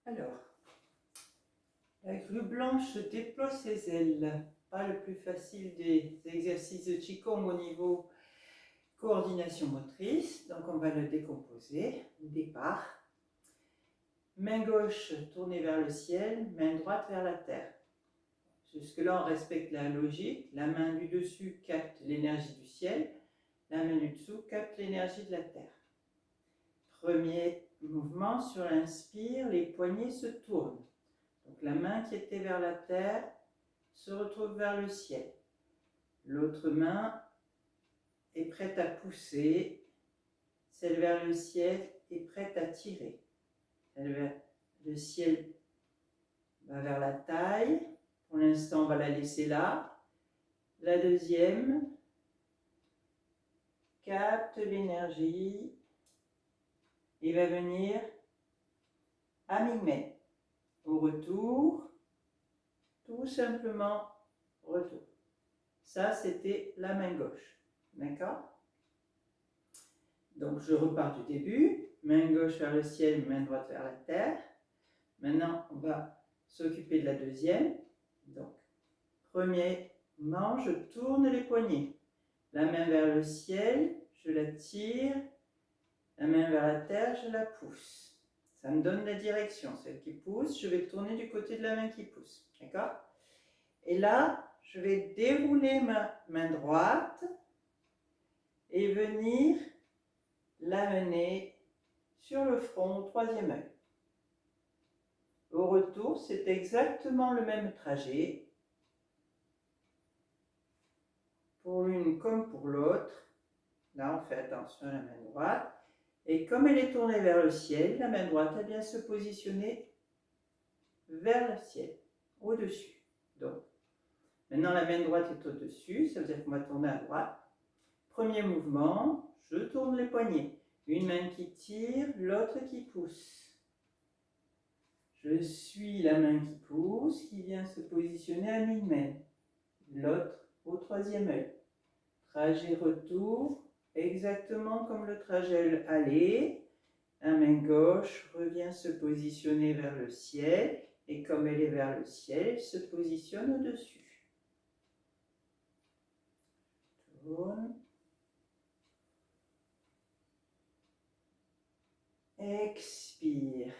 Alors, la grue blanche déploie ses ailes. Pas le plus facile des exercices de Qigong au niveau coordination motrice. Donc on va le décomposer. Départ. Main gauche tournée vers le ciel, main droite vers la terre. Jusque-là, on respecte la logique. La main du dessus capte l'énergie du ciel. La main du dessous capte l'énergie de la terre. Premier mouvement, sur l'inspire, les poignets se tournent. Donc la main qui était vers la terre se retrouve vers le ciel. L'autre main est prête à pousser. Celle vers le ciel est prête à tirer. Celle vers le ciel va vers la taille. Pour l'instant, on va la laisser là. La deuxième capte l'énergie et va venir à mi-main. Au retour, tout simplement retour. Ça, c'était la main gauche. D'accord? Donc, je repars du début. Main gauche vers le ciel, main droite vers la terre. Maintenant, on va s'occuper de la deuxième. Donc, premièrement, je tourne les poignets. La main vers le ciel, je la tire. La main vers la terre, je la pousse. Ça me donne la direction. Celle qui pousse, je vais tourner du côté de la main qui pousse. D'accord? Et là, je vais dérouler ma main droite et venir l'amener sur le front, au troisième œil. Au retour, c'est exactement le même trajet. Pour l'une comme pour l'autre. Là, on fait attention à la main droite. Et comme elle est tournée vers le ciel, la main droite, elle vient se positionner vers le ciel, au-dessus. Donc, maintenant la main droite est au-dessus, ça veut dire qu'on va tourner à droite. Premier mouvement, je tourne les poignets. Une main qui tire, l'autre qui pousse. Je suis la main qui pousse, qui vient se positionner à mi-main. L'autre au troisième œil. Trajet retour, exactement comme le trajet aller. La main gauche revient se positionner vers le ciel. Et comme elle est vers le ciel, elle se positionne au-dessus. Tourne. Expire.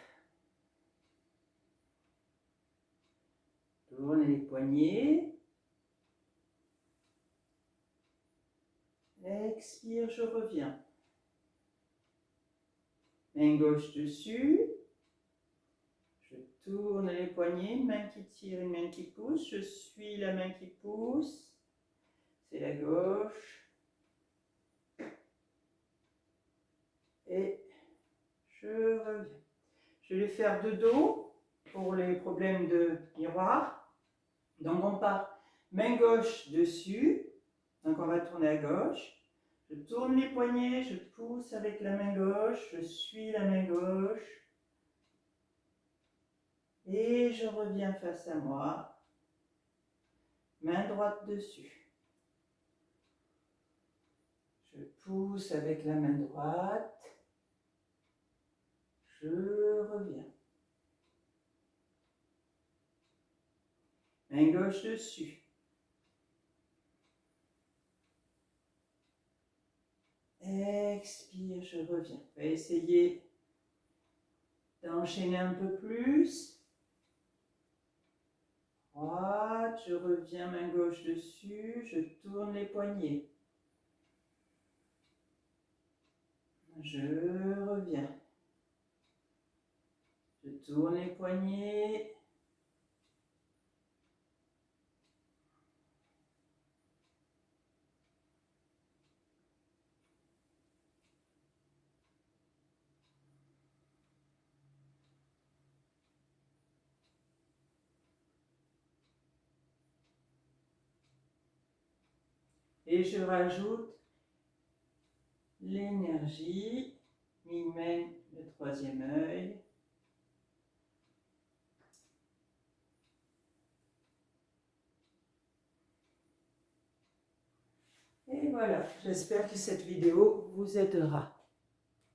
Tourne les poignets. Expire, je reviens. Main gauche dessus. Je tourne les poignets, une main qui tire, une main qui pousse. Je suis la main qui pousse. C'est la gauche. Et je reviens. Je vais faire de dos pour les problèmes de miroir. Donc on part main gauche dessus. Donc on va tourner à gauche. Je tourne les poignets, je pousse avec la main gauche. Je suis la main gauche. Et je reviens face à moi. Main droite dessus. Je pousse avec la main droite. Je reviens. Main gauche dessus. Expire, je reviens. On va essayer d'enchaîner un peu plus. Droite, je reviens, main gauche dessus, je tourne les poignets. Je reviens. Je tourne les poignets. Et je rajoute l'énergie, mi-main, le troisième œil. Et voilà, j'espère que cette vidéo vous aidera.